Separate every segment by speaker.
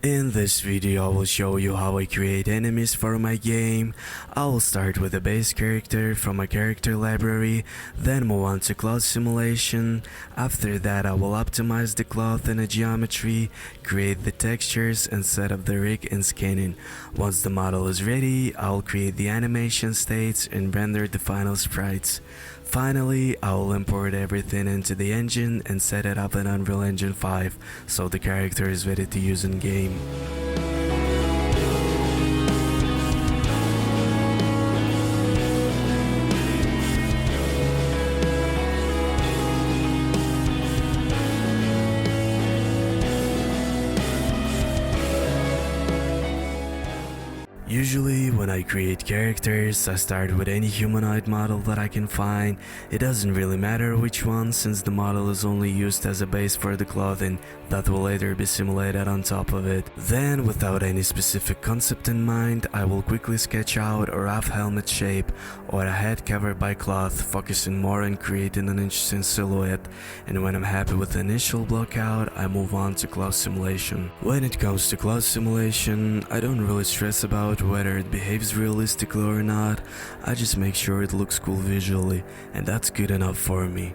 Speaker 1: In this video, I will show you how I create enemies for my game. I will start with a base character from a character library, then move on to cloth simulation. After that, I will optimize the cloth and the geometry, create the textures and set up the rig and scanning. Once the model is ready, I will create the animation states and render the final sprites. Finally, I will import everything into the engine and set it up in Unreal Engine 5 so the character is ready to use in game. Usually when I create characters, I start with any humanoid model that I can find. It doesn't really matter which one, since the model is only used as a base for the clothing that will later be simulated on top of it. Then, without any specific concept in mind, I will quickly sketch out a rough helmet shape or a head covered by cloth, focusing more on creating an interesting silhouette. And when I'm happy with the initial block out, I move on to cloth simulation. When it comes to cloth simulation, I don't really stress about whether it behaves realistically or not. I just make sure it looks cool visually, and that's good enough for me.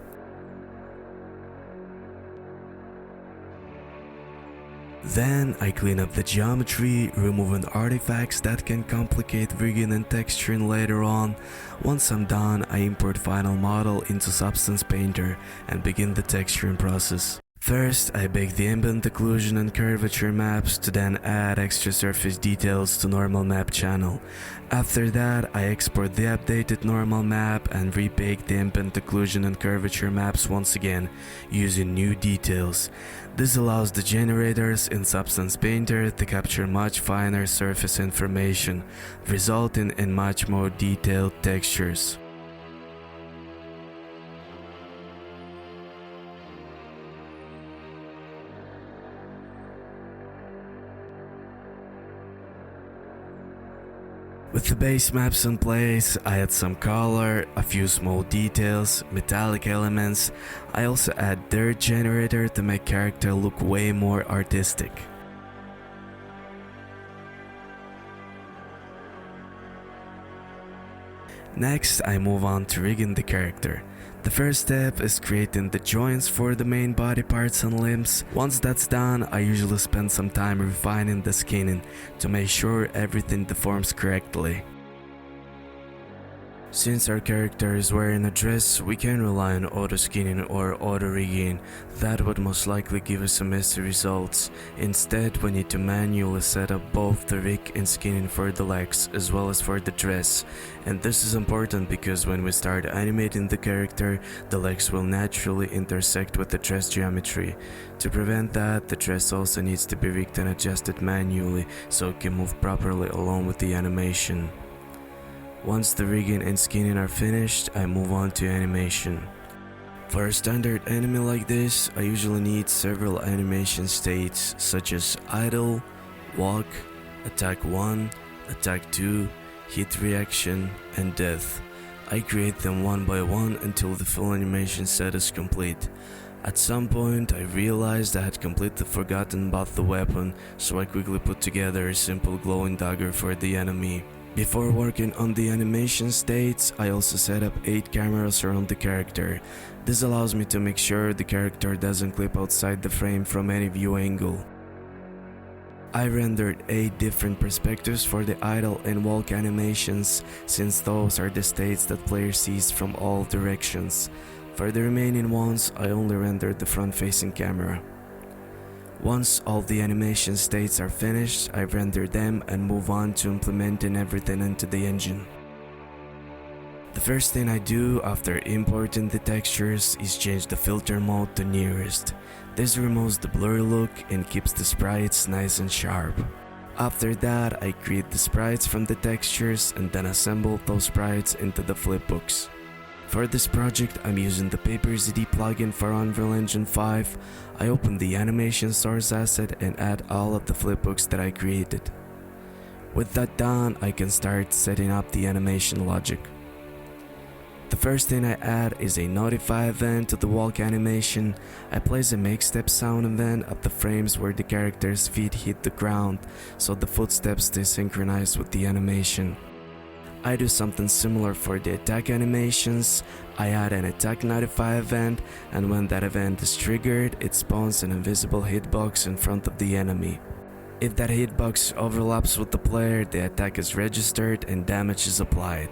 Speaker 1: Then I clean up the geometry, removing artifacts that can complicate rigging and texturing later on. Once I'm done, I import final model into Substance Painter and begin the texturing process. First, I bake the ambient occlusion and curvature maps to then add extra surface details to normal map channel. After that, I export the updated normal map and rebake the ambient occlusion and curvature maps once again, using new details. This allows the generators in Substance Painter to capture much finer surface information, resulting in much more detailed textures. With the base maps in place, I add some color, a few small details, metallic elements. I also add dirt generator to make character look way more artistic. Next, I move on to rigging the character. The first step is creating the joints for the main body parts and limbs. Once that's done, I usually spend some time refining the skinning to make sure everything deforms correctly. Since our character is wearing a dress, we can rely on auto skinning or auto rigging. That would most likely give us some messy results. Instead, we need to manually set up both the rig and skinning for the legs as well as for the dress. And this is important because when we start animating the character, the legs will naturally intersect with the dress geometry. To prevent that, the dress also needs to be rigged and adjusted manually so it can move properly along with the animation. Once the rigging and skinning are finished, I move on to animation. For a standard enemy like this, I usually need several animation states such as idle, walk, attack 1, attack 2, hit reaction, and death. I create them one by one until the full animation set is complete. At some point, I realized I had completely forgotten about the weapon, so I quickly put together a simple glowing dagger for the enemy. Before working on the animation states, I also set up 8 cameras around the character. This allows me to make sure the character doesn't clip outside the frame from any view angle. I rendered 8 different perspectives for the idle and walk animations, since those are the states that player sees from all directions. For the remaining ones, I only rendered the front-facing camera. Once all the animation states are finished, I render them and move on to implementing everything into the engine. The first thing I do after importing the textures is change the filter mode to nearest. This removes the blurry look and keeps the sprites nice and sharp. After that, I create the sprites from the textures and then assemble those sprites into the flipbooks. For this project, I'm using the PaperZD plugin for Unreal Engine 5. I open the animation source asset and add all of the flipbooks that I created. With that done, I can start setting up the animation logic. The first thing I add is a notify event to the walk animation. I place a make step sound event at the frames where the character's feet hit the ground, so the footsteps stay synchronized with the animation. I do something similar for the attack animations. I add an attack notify event, and when that event is triggered, it spawns an invisible hitbox in front of the enemy. If that hitbox overlaps with the player, the attack is registered and damage is applied.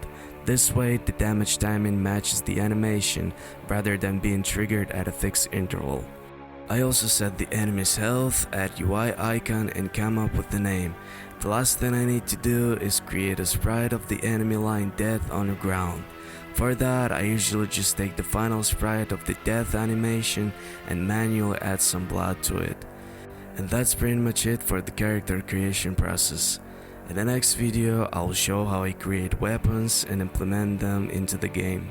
Speaker 1: This way, the damage timing matches the animation rather than being triggered at a fixed interval. I also set the enemy's health, add UI icon, and come up with the name. The last thing I need to do is create a sprite of the enemy lying dead on the ground. For that, I usually just take the final sprite of the death animation and manually add some blood to it. And that's pretty much it for the character creation process. In the next video, I'll show how I create weapons and implement them into the game.